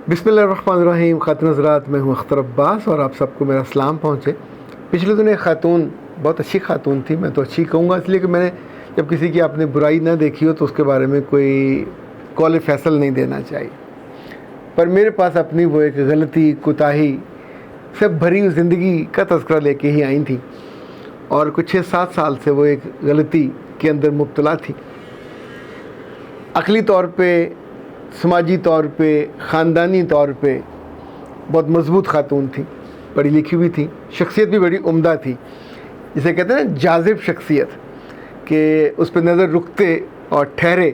बिस्मिल्लाहिर्रहमानिर्रहीम। खातिन हज़रात, मैं हूँ अख्तर अब्बास और आप सबको मेरा सलाम पहुँचे। पिछले दिनों एक खातून, बहुत अच्छी खातून थी, मैं तो अच्छी कहूँगा इसलिए कि मैंने जब किसी की आपने बुराई ना देखी हो तो उसके बारे में कोई कौल फैसल नहीं देना चाहिए, पर मेरे पास अपनी वो एक गलती, कोताही से भरी हुई ज़िंदगी का तज़किरा लेके ही आई थी और कुछ 6-7 साल से वो एक गलती के अंदर मुब्तला थी। अक़ली तौर पे, समाजी तौर पे, ख़ानदानी तौर पे बहुत मज़बूत खातून थी, पढ़ी लिखी भी थी, शख्सियत भी बड़ी उम्दा थी, जिसे कहते हैं ना जाज़िब शख्सियत, कि उस पर नज़र रुकते और ठहरे,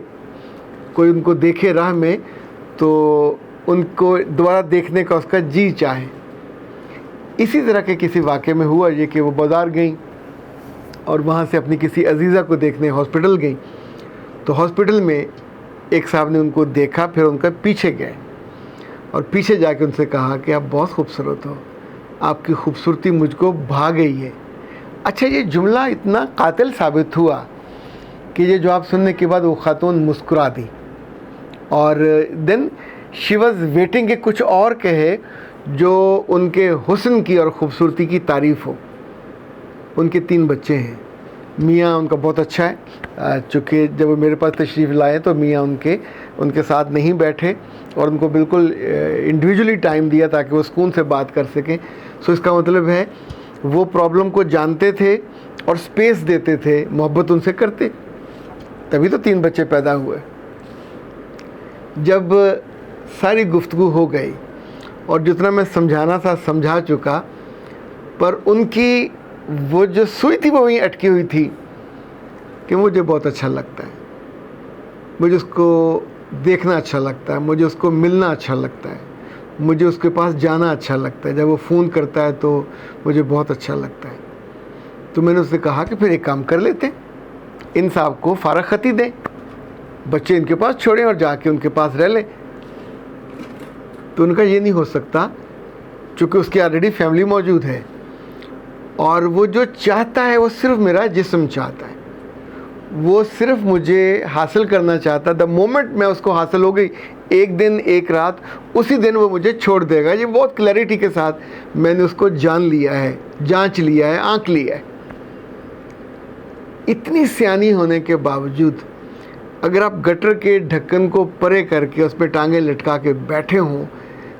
कोई उनको देखे राह में तो उनको दोबारा देखने का उसका जी चाहे। इसी तरह के किसी वाक़े में हुआ ये कि वो बाज़ार गई और वहाँ से अपनी किसी अजीज़ा को देखने हॉस्पिटल गई, तो हॉस्पिटल में एक साहब ने उनको देखा, फिर उनका पीछे गए और पीछे जाके उनसे कहा कि आप बहुत खूबसूरत हो, आपकी खूबसूरती मुझको भा गई है। अच्छा, ये जुमला इतना कातिल साबित हुआ कि ये जवाब सुनने के बाद वो खातून मुस्कुरा दी और देन शी वॉज वेटिंग कि कुछ और कहे जो उनके हुस्न की और ख़ूबसूरती की तारीफ़ हो। उनके 3 बच्चे हैं, मियाँ उनका बहुत अच्छा है, चूँकि जब वो मेरे पास तशरीफ़ लाए तो मियाँ उनके साथ नहीं बैठे और उनको बिल्कुल इंडिविजुअली टाइम दिया ताकि वो सुकून से बात कर सकें। सो इसका मतलब है वो प्रॉब्लम को जानते थे और स्पेस देते थे, मोहब्बत उनसे करते, तभी तो 3 बच्चे पैदा हुए। जब सारी गुफ्तगू हो गई और जितना मैं समझाना था समझा चुका, पर उनकी वो जो सुई थी वो वहीं अटकी हुई थी कि मुझे बहुत अच्छा लगता है, मुझे उसको देखना अच्छा लगता है, मुझे उसको मिलना अच्छा लगता है, मुझे उसके पास जाना अच्छा लगता है, जब वो फ़ोन करता है तो मुझे बहुत अच्छा लगता है। तो मैंने उससे कहा कि फिर एक काम कर लेते हैं, इन साहब को फ़ारग ख़ती दें, बच्चे इनके पास छोड़ें और जाके उनके पास रह लें। तो उनका ये नहीं हो सकता, चूँकि उसकी ऑलरेडी फैमिली मौजूद है और वो जो चाहता है वो सिर्फ मेरा जिस्म चाहता है, वो सिर्फ मुझे हासिल करना चाहता। द मोमेंट मैं उसको हासिल हो गई, एक दिन एक रात, उसी दिन वो मुझे छोड़ देगा। ये बहुत क्लैरिटी के साथ मैंने उसको जान लिया है, जांच लिया है, आंक लिया है। इतनी सियानी होने के बावजूद अगर आप गटर के ढक्कन को परे करके उस पर टांगें लटका के बैठे हों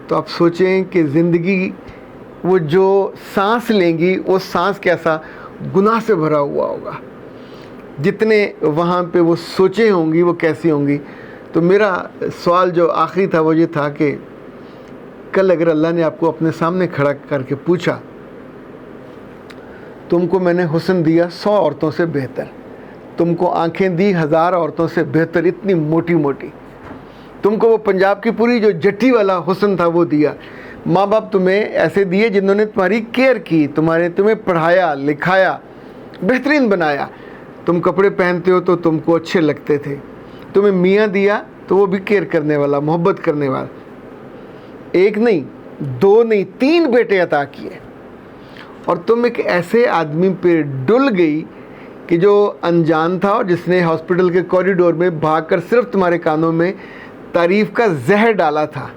तो आप सोचें कि ज़िंदगी, वो जो सांस लेंगी वो सांस कैसा गुनाह से भरा हुआ होगा, जितने वहाँ पे वो सोचें होंगी वो कैसी होंगी। तो मेरा सवाल जो आखिरी था वो ये था कि कल अगर अल्लाह ने आपको अपने सामने खड़ा करके पूछा, तुमको मैंने हुस्न दिया 100 औरतों से बेहतर, तुमको आंखें दी 1000 औरतों से बेहतर, इतनी मोटी मोटी, तुमको वो पंजाब की पूरी जो जट्टी वाला हुस्न था वो दिया, माँ बाप तुम्हें ऐसे दिए जिन्होंने तुम्हारी केयर की, तुम्हें पढ़ाया लिखाया, बेहतरीन बनाया, तुम कपड़े पहनते हो तो तुमको अच्छे लगते थे, तुम्हें मियाँ दिया तो वो भी केयर करने वाला, मोहब्बत करने वाला, 1 नहीं 2 नहीं 3 बेटे अता किए, और तुम एक ऐसे आदमी पे डुल गई कि जो अनजान था और जिसने हॉस्पिटल के कॉरिडोर में भागकर सिर्फ तुम्हारे कानों में तारीफ़ का जहर डाला था।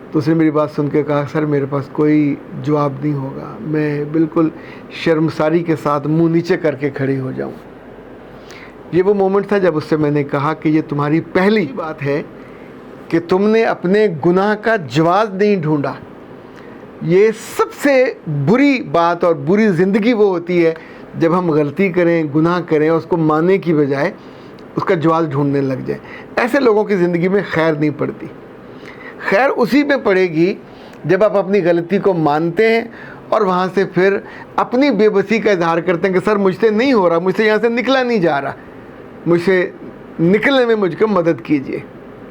तो उसने मेरी बात सुन के कहा, सर मेरे पास कोई जवाब नहीं होगा, मैं बिल्कुल शर्मसारी के साथ मुंह नीचे करके खड़ी हो जाऊं। ये वो मोमेंट था जब उससे मैंने कहा कि ये तुम्हारी पहली बात है कि तुमने अपने गुनाह का जवाब नहीं ढूंढा। ये सबसे बुरी बात और बुरी ज़िंदगी वो होती है जब हम गलती करें, गुनाह करें और उसको मानने की बजाय उसका जवाब ढूंढने लग जाए। ऐसे लोगों की ज़िंदगी में खैर नहीं पड़ती। खैर उसी में पड़ेगी जब आप अपनी गलती को मानते हैं और वहाँ से फिर अपनी बेबसी का इजहार करते हैं कि सर मुझसे नहीं हो रहा, मुझसे यहाँ से निकला नहीं जा रहा, मुझसे निकलने में मुझको मदद कीजिए,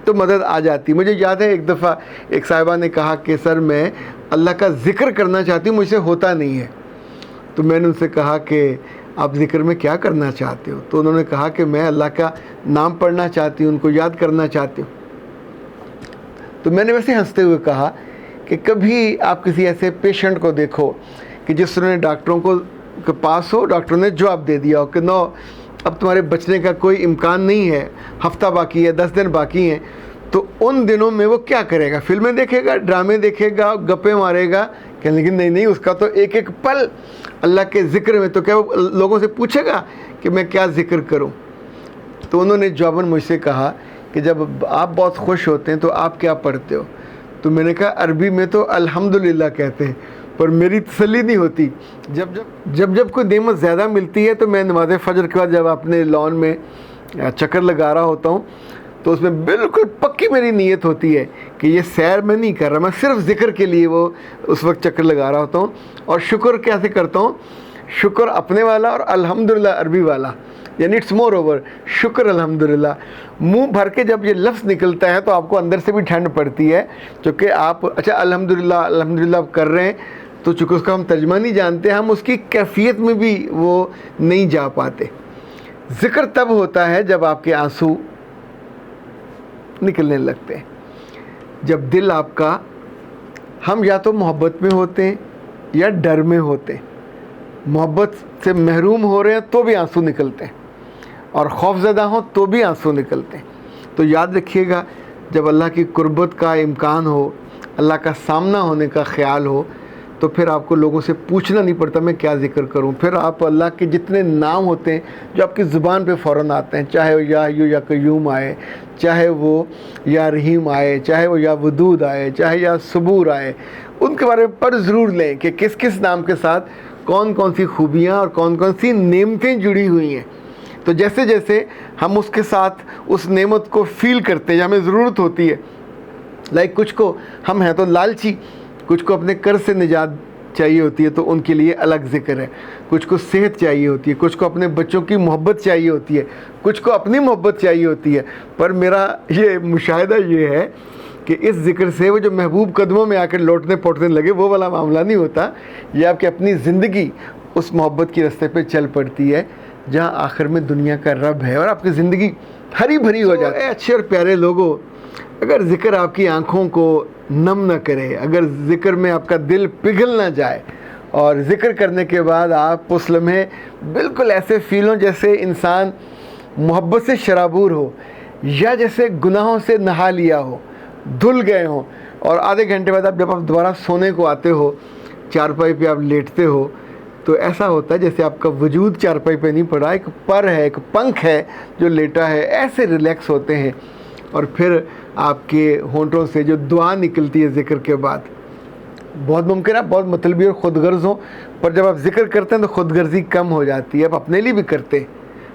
तो मदद आ जाती। मुझे याद है एक दफ़ा एक साहिबा ने कहा कि सर मैं अल्लाह का ज़िक्र करना चाहती हूँ, मुझसे होता नहीं है। तो मैंने उनसे कहा कि आप ज़िक्र में क्या करना चाहते हो? तो उन्होंने कहा कि मैं अल्लाह का नाम पढ़ना चाहती हूँ, उनको याद करना चाहती हूँ। तो मैंने वैसे हंसते हुए कहा कि कभी आप किसी ऐसे पेशेंट को देखो कि जिसने डॉक्टरों के पास हो, डॉक्टरों ने जवाब दे दिया हो कि नो अब तुम्हारे बचने का कोई इम्कान नहीं है, हफ्ता बाकी है, 10 दिन बाकी हैं, تو ان دنوں میں وہ کیا کرے گا؟ فلمیں دیکھے گا، ڈرامے دیکھے گا، گپے مارے گا کہ لیکن نہیں، اس کا تو ایک ایک پل اللہ کے ذکر میں. تو کیا وہ لوگوں سے پوچھے گا کہ میں کیا ذکر کروں؟ تو انہوں نے جواباً مجھ سے کہا کہ جب آپ بہت خوش ہوتے ہیں تو آپ کیا پڑھتے ہو؟ تو میں نے کہا عربی میں تو الحمدللہ کہتے ہیں، پر میری تسلی نہیں ہوتی. جب کوئی نعمت زیادہ ملتی ہے تو میں نماز فجر کے بعد جب اپنے لان میں چکر لگا رہا ہوتا ہوں تو اس میں بالکل پکی میری نیت ہوتی ہے کہ یہ سیر میں نہیں کر رہا، میں صرف ذکر کے لیے وہ اس وقت چکر لگا رہا ہوتا ہوں. اور شکر کیسے کرتا ہوں؟ شکر اپنے والا اور الحمدللہ عربی والا، یعنی اٹس مور اوور شکر الحمدللہ. منہ بھر کے جب یہ لفظ نکلتا ہے تو آپ کو اندر سے بھی ٹھنڈ پڑتی ہے، چونکہ آپ اچھا الحمدللہ کر رہے ہیں تو چونکہ اس کا ہم ترجمہ نہیں جانتے، ہم اس کی کیفیت میں بھی وہ نہیں جا پاتے. ذکر تب ہوتا ہے جب آپ کے آنسو نکلنے لگتے ہیں، جب دل آپ کا، ہم یا تو محبت میں ہوتے ہیں یا ڈر میں ہوتے ہیں. محبت سے محروم ہو رہے ہیں تو بھی آنسو نکلتے ہیں، اور خوف زدہ ہوں تو بھی آنسو نکلتے ہیں. تو یاد رکھیے گا، جب اللہ کی قربت کا امکان ہو، اللہ کا سامنا ہونے کا خیال ہو، تو پھر آپ کو لوگوں سے پوچھنا نہیں پڑتا میں کیا ذکر کروں. پھر آپ اللہ کے جتنے نام ہوتے ہیں جو آپ کی زبان پہ فوراً آتے ہیں، چاہے وہ یا حیّ یا قیوم آئے، چاہے وہ یا رحیم آئے، چاہے وہ یا ودود آئے، چاہے یا صبور آئے، ان کے بارے میں پڑھ ضرور لیں کہ کس کس نام کے ساتھ کون کون سی خوبیاں اور کون کون سی نعمتیں جڑی ہوئی ہیں. تو جیسے جیسے ہم اس کے ساتھ اس نعمت کو فیل کرتے ہیں، ہمیں ضرورت ہوتی ہے. کچھ کو ہم ہیں تو لالچی، کچھ کو اپنے قرض سے نجات چاہیے ہوتی ہے تو ان کے لیے الگ ذکر ہے. کچھ کو صحت چاہیے ہوتی ہے، کچھ کو اپنے بچوں کی محبت چاہیے ہوتی ہے، کچھ کو اپنی محبت چاہیے ہوتی ہے. پر میرا یہ مشاہدہ یہ ہے کہ اس ذکر سے وہ جو محبوب قدموں میں آ کر لوٹنے پوٹنے لگے وہ والا معاملہ نہیں ہوتا. یہ آپ کی اپنی زندگی اس محبت کی رستے پہ چل پڑتی ہے جہاں آخر میں دنیا کا رب ہے اور آپ کی زندگی ہری بھری ہو جاتی ہے. اچھے اور پیارے لوگوں، اگر ذکر آپ کی آنکھوں کو نم نہ کرے، اگر ذکر میں آپ کا دل پگھل نہ جائے، اور ذکر کرنے کے بعد آپ اس لمحے بالکل ایسے فیل ہوں جیسے انسان محبت سے شرابور ہو، یا جیسے گناہوں سے نہا لیا ہو، دھل گئے ہوں، اور آدھے گھنٹے بعد جب آپ دوبارہ سونے کو آتے ہو، چارپائی پہ آپ لیٹتے ہو، تو ایسا ہوتا ہے جیسے آپ کا وجود چارپائی پہ نہیں پڑا، ایک پر ہے، ایک پنکھ ہے جو لیٹا ہے. ایسے ریلیکس ہوتے ہیں، اور پھر آپ کے ہونٹوں سے جو دعا نکلتی ہے ذکر کے بعد، بہت ممکن ہے آپ بہت مطلبی اور خود غرض ہوں، پر جب آپ ذکر کرتے ہیں تو خود غرضی کم ہو جاتی ہے. آپ اپنے لیے بھی کرتے ہیں،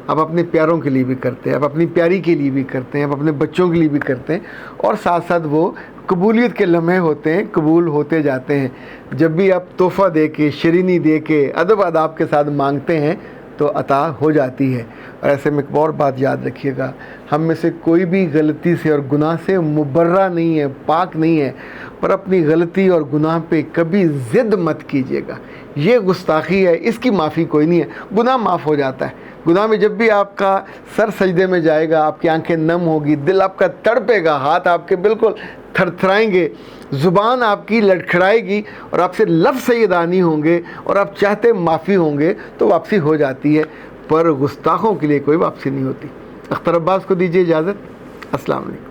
آپ اپنے پیاروں کے لیے بھی کرتے ہیں، آپ اپنی پیاری کے لیے بھی کرتے ہیں، آپ اپنے بچوں کے لیے بھی کرتے ہیں، اور ساتھ ساتھ وہ قبولیت کے لمحے ہوتے ہیں، قبول ہوتے جاتے ہیں. جب بھی آپ تحفہ دے کے، شیرینی دے کے، ادب آداب کے ساتھ مانگتے ہیں تو عطا ہو جاتی ہے. اور ایسے میں ایک اور بات یاد رکھیے گا، ہم میں سے کوئی بھی غلطی سے اور گناہ سے مبرہ نہیں ہے، پاک نہیں ہے، پر اپنی غلطی اور گناہ پہ کبھی ضد مت کیجیے گا. یہ گستاخی ہے، اس کی معافی کوئی نہیں ہے. گناہ معاف ہو جاتا ہے. گناہ میں جب بھی آپ کا سر سجدے میں جائے گا، آپ کی آنکھیں نم ہوگی، دل آپ کا تڑپے گا، ہاتھ آپ کے بالکل تھر تھرائیں گے، زبان آپ کی لڑکھڑائے گی، اور آپ سے لفظ سیدانی ہوں گے، اور آپ چاہتے معافی ہوں گے تو واپسی ہو جاتی ہے. پر گستاخوں کے لیے کوئی واپسی نہیں ہوتی. اختر عباس کو دیجیے اجازت. السلام علیکم.